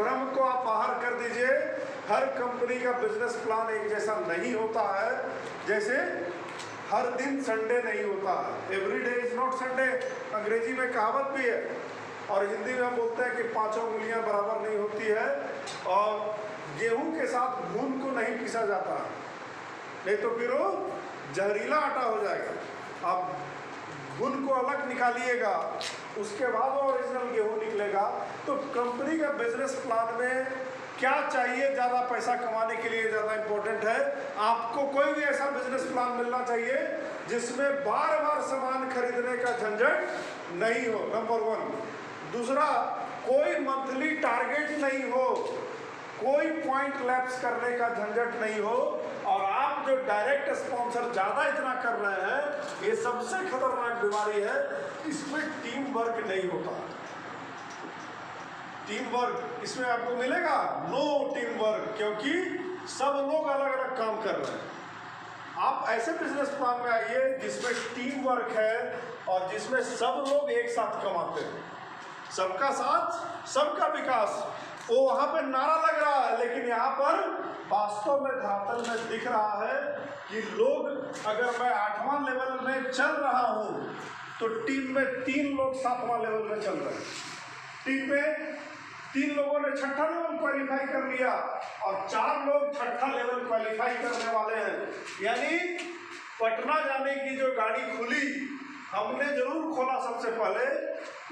भ्रम को आप बाहर कर दीजिए। हर कंपनी का बिजनेस प्लान एक जैसा नहीं होता है। जैसे हर दिन संडे नहीं होता है, every day is not Sunday, अंग्रेजी में कहावत भी है। और हिंदी में हम बोलते हैं कि पांचों उंगलियां बराबर नहीं होती है। और गेहूं के साथ घून को नहीं पीसा जाता, नहीं तो फिर वो जहरीला आटा हो जाएगा। आप घुन को अलग निकालिएगा, उसके बाद वो ओरिजिनल गेहूं निकलेगा। तो कंपनी का बिजनेस प्लान में क्या चाहिए, ज़्यादा पैसा कमाने के लिए ज़्यादा इम्पोर्टेंट है। आपको कोई भी ऐसा बिजनेस प्लान मिलना चाहिए जिसमें बार बार सामान खरीदने का झंझट नहीं हो, नंबर 1। दूसरा, कोई मंथली टारगेट नहीं हो, कोई पॉइंट लैप्स करने का झंझट नहीं हो। और आप जो डायरेक्ट स्पॉन्सर ज़्यादा इतना कर रहे हैं, ये सबसे खतरनाक बीमारी है। इसमें टीम वर्क नहीं होता। टीम वर्क इसमें आपको मिलेगा नो टीम वर्क, क्योंकि सब लोग अलग अलग काम कर रहे हैं। आप ऐसे बिजनेस प्लान में आइए जिसमें टीम वर्क है और जिसमें सब लोग एक साथ कमाते हैं। सबका साथ सबका विकास, वो वहाँ पे नारा लग रहा है, लेकिन यहाँ पर वास्तव में धरातल में दिख रहा है कि लोग, अगर मैं 8वां लेवल में चल रहा हूँ तो टीम में 3 लोग 7वां लेवल में चल रहे हैं। टीम में 3 लोगों ने 6ठा लेवल क्वालिफाई कर लिया और 4 लोग 6ठा लेवल क्वालिफाई करने वाले हैं। यानी पटना जाने की जो गाड़ी खुली, हमने जरूर खोला सबसे पहले,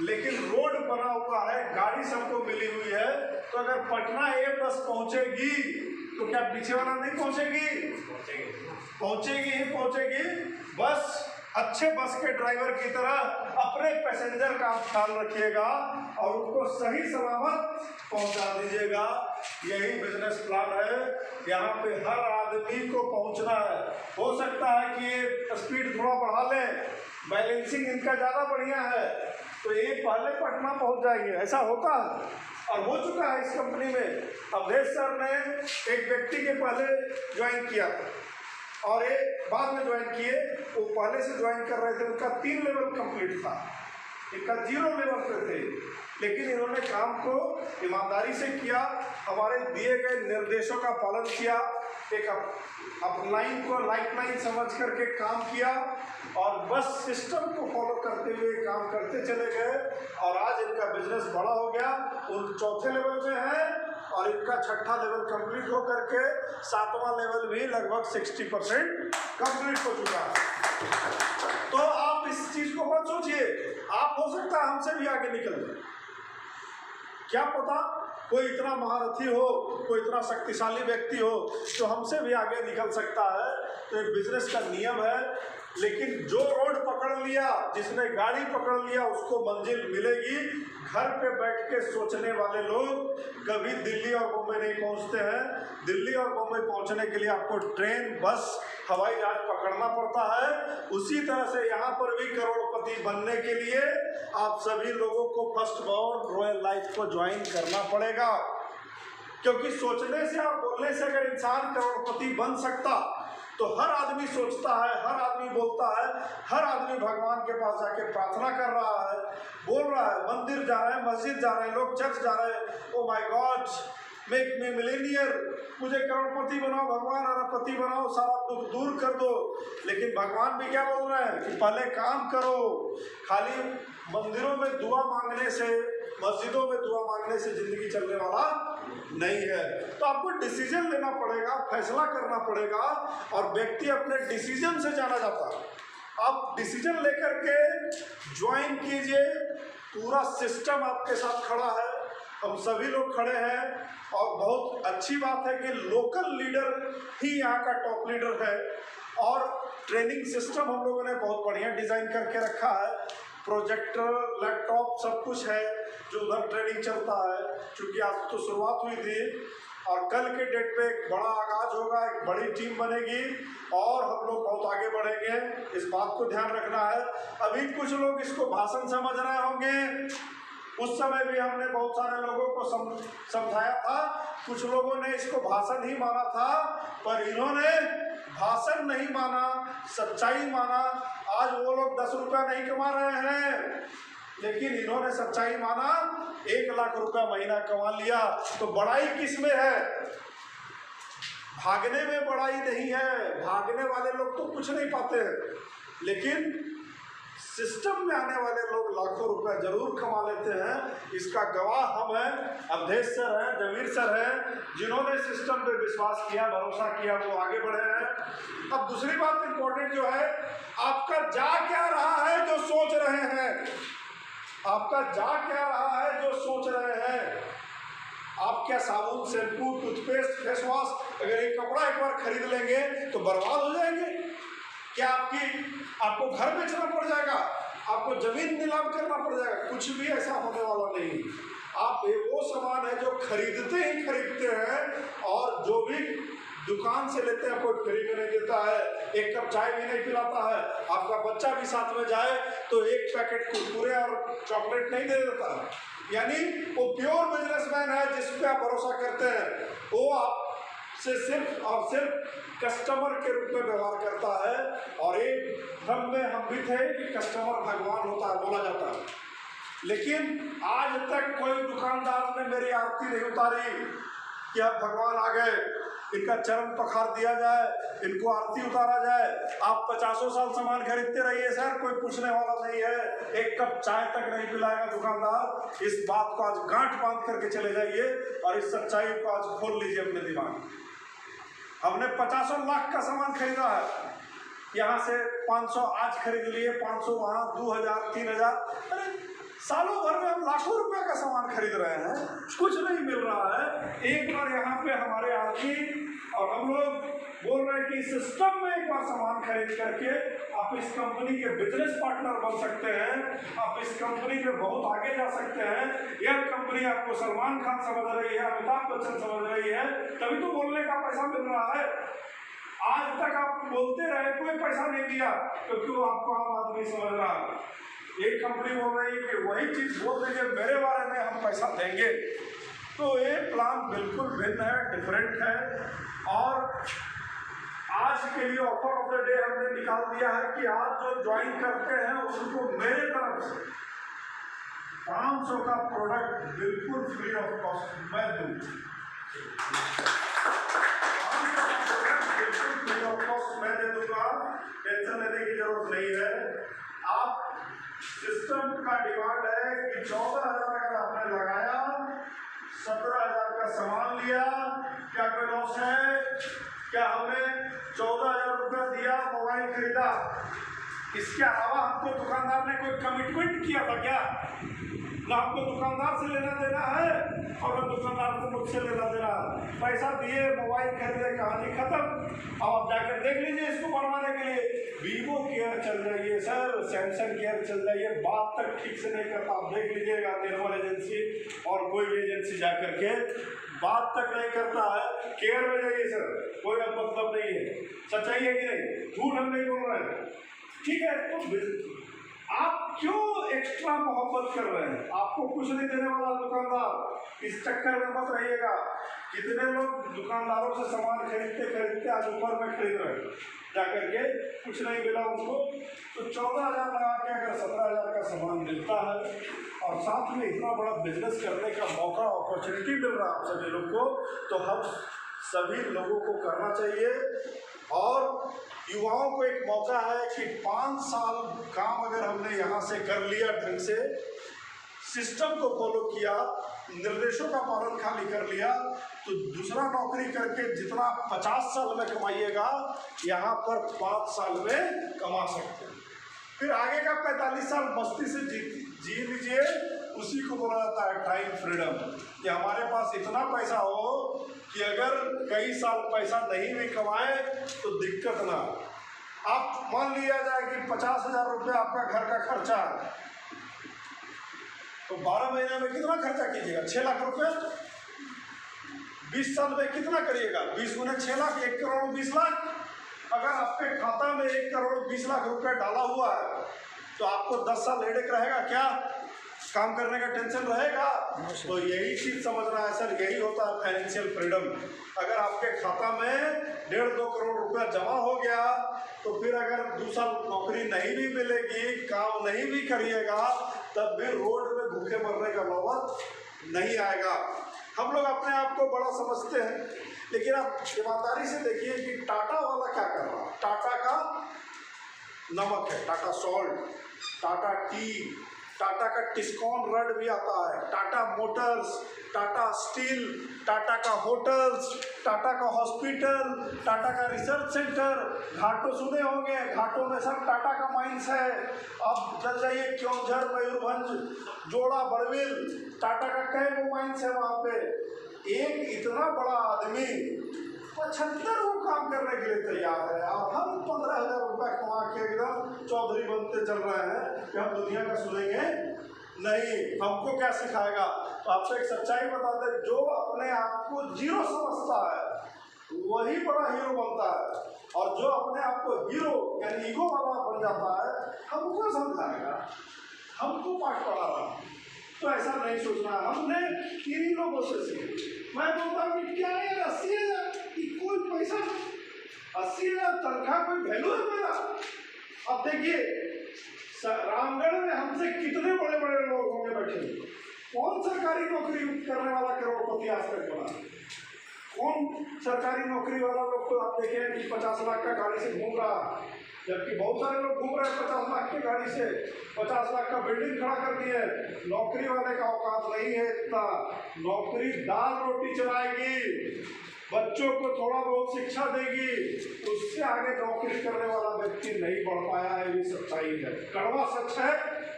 लेकिन रोड बना हुआ है, गाड़ी सबको मिली हुई है। तो अगर पटना ए बस पहुंचेगी तो क्या पीछे वाला नहीं पहुंचेगी? पहुंचेगी ही पहुंचेगी। बस अच्छे बस के ड्राइवर की तरह अपने पैसेंजर का ख्याल रखिएगा और उनको सही सलामत पहुंचा दीजिएगा। यही बिजनेस प्लान है। यहाँ पे हर आदमी को पहुंचना है। हो सकता है कि ये स्पीड थोड़ा बढ़ा लें, बैलेंसिंग इनका ज़्यादा बढ़िया है, तो ये पहले पटना पहुंच जाएंगे। ऐसा होता है और हो चुका है इस कंपनी में। अवधेश सर ने एक व्यक्ति के पहले ज्वाइन किया और एक बाद में ज्वाइन किए। वो पहले से ज्वाइन कर रहे थे, उनका 3 लेवल कंप्लीट था, इनका 0 लेवल पे थे, लेकिन इन्होंने काम को ईमानदारी से किया, हमारे दिए गए निर्देशों का पालन किया, एक अपलाइन को लाइफ लाइन समझ करके काम किया और बस सिस्टम को फॉलो करते हुए काम करते चले गए और आज इनका बिजनेस बड़ा हो गया। उन 4थे लेवल में है और इनका 6ठा लेवल कंप्लीट हो करके 7वां लेवल भी लगभग 60% कंप्लीट हो चुका है। तो आप इस चीज को मत सोचिए, आप हो सकता है हमसे भी आगे निकल जाए। क्या पता कोई इतना महारथी हो, कोई इतना शक्तिशाली व्यक्ति हो जो हमसे भी आगे निकल सकता है। तो ये बिजनेस का नियम है। लेकिन जो रोड पकड़ लिया, जिसने गाड़ी पकड़ लिया, उसको मंजिल मिलेगी। घर पे बैठ के सोचने वाले लोग कभी दिल्ली और मुंबई नहीं पहुंचते हैं। दिल्ली और मुंबई पहुंचने के लिए आपको ट्रेन, बस, हवाई जहाज पकड़ना पड़ता है। उसी तरह से यहाँ पर भी करोड़पति बनने के लिए आप सभी लोगों को फर्स्ट बाउंड रॉयल लाइफ को ज्वाइन करना पड़ेगा। क्योंकि सोचने से और बोलने से अगर इंसान करोड़पति बन सकता तो हर आदमी सोचता है, हर आदमी बोलता है, हर आदमी भगवान के पास जाके प्रार्थना कर रहा है, बोल रहा है, मंदिर जा रहे हैं, मस्जिद जा रहे हैं, लोग चर्च जा रहे हैं, oh my God make me Millionaire, मुझे करोड़पति बनाओ भगवान, अरबपति बनाओ, सारा दुख दूर कर दो। लेकिन भगवान भी क्या बोल रहे हैं कि पहले काम करो। खाली मंदिरों में दुआ मांगने से, मस्जिदों में दुआ मांगने से जिंदगी चलने वाला नहीं है। तो आपको डिसीजन लेना पड़ेगा, फैसला करना पड़ेगा और व्यक्ति अपने डिसीजन से जाना जाता है। आप डिसीजन लेकर के ज्वाइन कीजिए, पूरा सिस्टम आपके साथ खड़ा है, हम सभी लोग खड़े हैं और बहुत अच्छी बात है कि लोकल लीडर ही यहाँ का टॉप लीडर है और ट्रेनिंग सिस्टम हम लोगों ने बहुत बढ़िया डिज़ाइन करके रखा है। प्रोजेक्टर, लैपटॉप सब कुछ है जो उधर ट्रेनिंग चलता है। क्योंकि आज तो शुरुआत हुई थी और कल के डेट पे एक बड़ा आगाज होगा, एक बड़ी टीम बनेगी और हम लोग बहुत आगे बढ़ेंगे। इस बात को ध्यान रखना है। अभी कुछ लोग इसको भाषण समझ रहे होंगे, उस समय भी हमने बहुत सारे लोगों को समझाया था, कुछ लोगों ने इसको भाषण ही माना था, पर इन्होंने भाषण नहीं माना, सच्चाई माना। आज वो लोग 10 रुपया नहीं कमा रहे हैं, लेकिन इन्होंने सच्चाई माना 1 लाख रुपया महीना कमा लिया। तो बड़ाई किस में है? भागने में बड़ाई नहीं है। भागने वाले लोग तो कुछ नहीं पाते हैं, लेकिन सिस्टम में आने वाले लोग लाखों रुपया जरूर कमा लेते हैं। इसका गवाह हम हैं, अवधेश सर हैं, जमीर सर हैं, जिन्होंने सिस्टम पे विश्वास किया, भरोसा किया, वो आगे बढ़े हैं। अब दूसरी बात इंपॉर्टेंट जो है, आपका जा क्या रहा है जो सोच रहे हैं? आपका जा क्या रहा है जो सोच रहे हैं? आप क्या साबुन, शैम्पू, टूथपेस्ट, फेस वॉश, अगर एक कपड़ा एक बार खरीद लेंगे तो बर्बाद हो जाएंगे? क्या आपको घर बेचना पड़ जाएगा? आपको जमीन नीलाम करना पड़ जाएगा? कुछ भी ऐसा होने वाला नहीं। आप वो सामान है जो खरीदते ही खरीदते हैं, और जो भी दुकान से लेते हैं कोई फ्री में नहीं देता है, एक कप चाय भी नहीं पिलाता है। आपका बच्चा भी साथ में जाए तो एक पैकेट कुरकुरे और चॉकलेट नहीं दे देता है। यानी वो प्योर बिजनेसमैन है जिस पे आप भरोसा करते हैं। वो आपसे सिर्फ और सिर्फ कस्टमर के रूप में व्यवहार करता है। और एक भ्रम में हम भी थे कि कस्टमर भगवान होता है, बोला जाता है, लेकिन आज तक कोई दुकानदार ने मेरी आरती नहीं उतारी कि अब भगवान आ गए, इनका चरण पखार दिया जाए, इनको आरती उतारा जाए। आप 50 साल सामान खरीदते रहिए सर, कोई पूछने वाला नहीं है। एक कप चाय तक नहीं पिलाएगा दुकानदार। इस बात को आज गांठ बांध करके चले जाइए और इस सच्चाई को आज खोल लीजिए अपने दिमाग में। हमने 50 लाख का सामान खरीदा है, यहाँ से 500 आज खरीद लिए, 500 वहाँ, 2000, 3000। अरे सालों भर में हम लाखों रुपए का सामान खरीद रहे हैं, कुछ नहीं मिल रहा है। एक बार यहाँ पे हमारे आदमी और हम लोग बोल रहे हैं कि सिस्टम में एक बार सामान खरीद करके आप इस कंपनी के बिजनेस पार्टनर बन सकते हैं, आप इस कंपनी में बहुत आगे जा सकते हैं। यह कंपनी आपको सलमान खान समझ रही है, अमिताभ बच्चन समझ रही है, तभी तो बोलने का पैसा मिल रहा है। आज तक आप बोलते रहे, कोई पैसा नहीं दिया, क्योंकि वो आपको आम आदमी समझ रहा है। एक कंपनी बोल रही है कि वही चीज बोल रही है मेरे बारे में, हम पैसा देंगे। तो ये प्लान बिल्कुल भिन्न है, डिफरेंट है। और आज के लिए ऑफर ऑफ द डे हमने निकाल दिया है कि आज जो ज्वाइन करते हैं उनको मेरे तरफ से 500 का प्रोडक्ट बिल्कुल फ्री ऑफ कॉस्ट मैं दूँ। 500 का प्रोडक्ट बिल्कुल फ्री ऑफ कॉस्ट मैं दे दूंगा, टेंशन लेने की जरूरत नहीं है। आप सिस्टम का डिमांड है कि 14,000 अगर आपने लगाया, 17,000 का सामान लिया, क्या कोई लॉस है? क्या हमने 14,000 रुपया दिया, मोबाइल खरीदा, इसके अलावा हमको दुकानदार ने कोई कमिटमेंट किया था क्या? ना हमको दुकानदार से लेना देना है और ना दुकानदार को मुझसे लेना देना है। पैसा दिए, मोबाइल खरीदे, कहानी खत्म। अब आप जाकर देख लीजिए इसको बनवाने के लिए वीवो केयर चल जाइए सर, सैमसंग केयर चल जाइए, बात तक ठीक से नहीं करता। आप देख लीजिएगा निर्मल एजेंसी और कोई भी एजेंसी जाकर के बात तक नहीं करता है। केयर में जाइए सर, कोई अब मतलब नहीं है। सच्चाई है कि नहीं? झूठ हम नहीं बोल रहे हैं, ठीक है? तो आप क्यों एक्स्ट्रा मोहब्बत कर रहे हैं? आपको कुछ नहीं देने वाला दुकानदार, इस चक्कर में मत रहिएगा। कितने लोग दुकानदारों से सामान खरीदते खरीदते आज ऊपर में खरीद रहे हैं, जाकर के कुछ नहीं मिला उनको। तो 14,000 लगा के अगर 17,000 का सामान मिलता है और साथ में इतना बड़ा बिजनेस करने का मौका, अपॉर्चुनिटी मिल रहा है आप सभी लोग को, तो हम सभी लोगों को करना चाहिए। और युवाओं को एक मौका है कि 5 साल काम अगर हमने यहाँ से कर लिया, ढंग से सिस्टम को फॉलो किया, निर्देशों का पालन खाली कर लिया, तो दूसरा नौकरी करके जितना 50 साल में कमाइएगा, यहाँ पर 5 साल में कमा सकते हैं। फिर आगे का 45 साल मस्ती से जी लीजिए, उसी को बोला जाता है टाइम फ्रीडम। कि हमारे पास इतना पैसा हो कि अगर कई साल पैसा नहीं भी कमाए तो दिक्कत ना। आप मान लिया जाए कि 50,000 रुपये आपका घर का खर्चा है, तो 12 महीने में कितना खर्चा कीजिएगा? 6 लाख रुपये। 20 साल में कितना करिएगा? 20 गुने 6 लाख, 1 करोड़ 20 लाख। अगर आपके खाता में 1 करोड़ 20 लाख रुपये डाला हुआ है तो आपको 10 साल हेडेक रहेगा क्या? काम करने का टेंशन रहेगा। तो यही चीज़ समझना है सर, यही होता है फाइनेंशियल फ्रीडम। अगर आपके खाता में 1.5-2 करोड़ रुपया जमा हो गया तो फिर अगर 2 साल नौकरी नहीं भी मिलेगी, काम नहीं भी करिएगा, तब भी रोड में भूखे मरने का नौबत नहीं आएगा। हम लोग अपने आप को बड़ा समझते हैं, लेकिन आप ईमानदारी से देखिए कि टाटा वाला क्या कर रहा है। टाटा का नमक है, टाटा सॉल्ट, टाटा टी, टाटा का टिस्कॉन रड भी आता है, टाटा मोटर्स, टाटा स्टील, टाटा का होटल्स, टाटा का हॉस्पिटल, टाटा का रिसर्च सेंटर। घाटों सुने होंगे, घाटों में सब टाटा का माइंस है। अब चल जाइए क्योंझर, मयूरभंज, जोड़ा, बड़बिल, टाटा का कई वो माइंस है वहाँ पे। एक इतना बड़ा आदमी 75 वो काम करने के लिए तैयार है, और हम 15,000 रुपये कमा के एकदम चौधरी बनते चल रहे हैं कि हम दुनिया का सुनेंगे नहीं। हमको क्या सिखाएगा? तो आपको एक सच्चाई बताते, जो अपने आप को जीरो समझता है वही बड़ा हीरो बनता है, और जो अपने आप को हीरो यानी ईगो वाला बन जाता है, हमको समझाएगा, हमको पाठ पढ़ा रहा। तो ऐसा नहीं सोचना है। हमने इन्हीं लोगों से सीखा। मैं बोलता हूँ कि क्या यार 80,000 की कोई पैसा, 80,000 तनख्वाह कोई वैल्यू है मेरा? अब देखिए रामगढ़ में हमसे कितने बड़े बड़े लोग होंगे बैठे, कौन सरकारी नौकरी करने वाला करोड़पति आज तक बना? कौन सरकारी नौकरी वाला लोग तो आप देखें कि 50 लाख का गाड़ी से घूम रहा, जबकि बहुत सारे लोग घूम रहे हैं 50 लाख की गाड़ी से, 50 लाख का बिल्डिंग खड़ा कर दिए। नौकरी वाले का औकात नहीं है इतना। नौकरी दाल रोटी चलाएगी, बच्चों को थोड़ा बहुत शिक्षा देगी, उससे आगे नौकरी करने वाला व्यक्ति नहीं बढ़ पाया है। ये सच्चाई है, कड़वा सच है,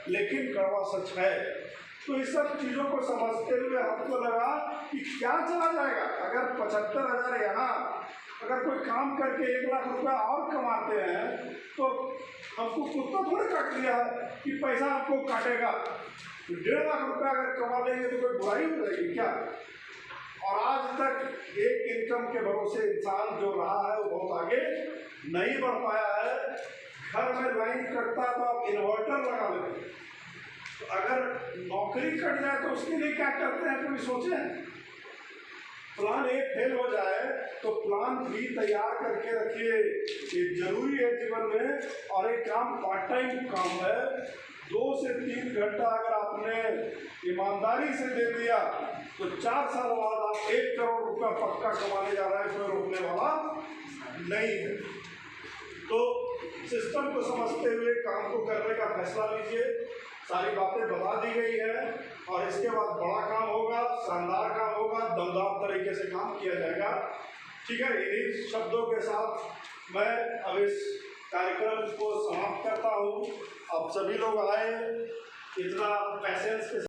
लेकिन कड़वा सच है। तो इस सब चीज़ों को समझते हुए हमको लगा कि क्या चला जाएगा अगर 75,000 यहाँ अगर कोई काम करके 1 लाख रुपया और कमाते हैं, तो हमको कुत्ता थोड़े काट लिया है कि पैसा आपको काटेगा। 1.5 लाख रुपया अगर कमा लेंगे तो कोई बुराई हो जाएगी क्या? और आज तक एक इनकम के भरोसे इंसान जो रहा है वो बहुत आगे नहीं बढ़ पाया है। घर में लाइन कटता है तो आप इन्वर्टर लगा लेते, तो अगर नौकरी कट जाए तो उसके लिए क्या करते हैं कभी सोचे? प्लान ए फेल हो जाए तो प्लान बी तैयार करके रखिए। ये जरूरी है जीवन में। और एक काम पार्ट टाइम काम है, 2 से 3 घंटा अगर आपने ईमानदारी से दे दिया तो 4 साल बाद आप 1 करोड़ रुपया पक्का कमाने जा रहे हैं, कोई रोकने वाला नहीं है। तो सिस्टम को समझते हुए काम को करने का फैसला लीजिए। सारी बातें बता दी गई है, और इसके बाद बड़ा काम होगा, शानदार काम होगा, दमदार तरीके से काम किया जाएगा। ठीक है, इन्हीं शब्दों के साथ मैं अब इस कार्यक्रम को समाप्त करता हूँ। अब सभी लोग आए, इतना पैसेंस के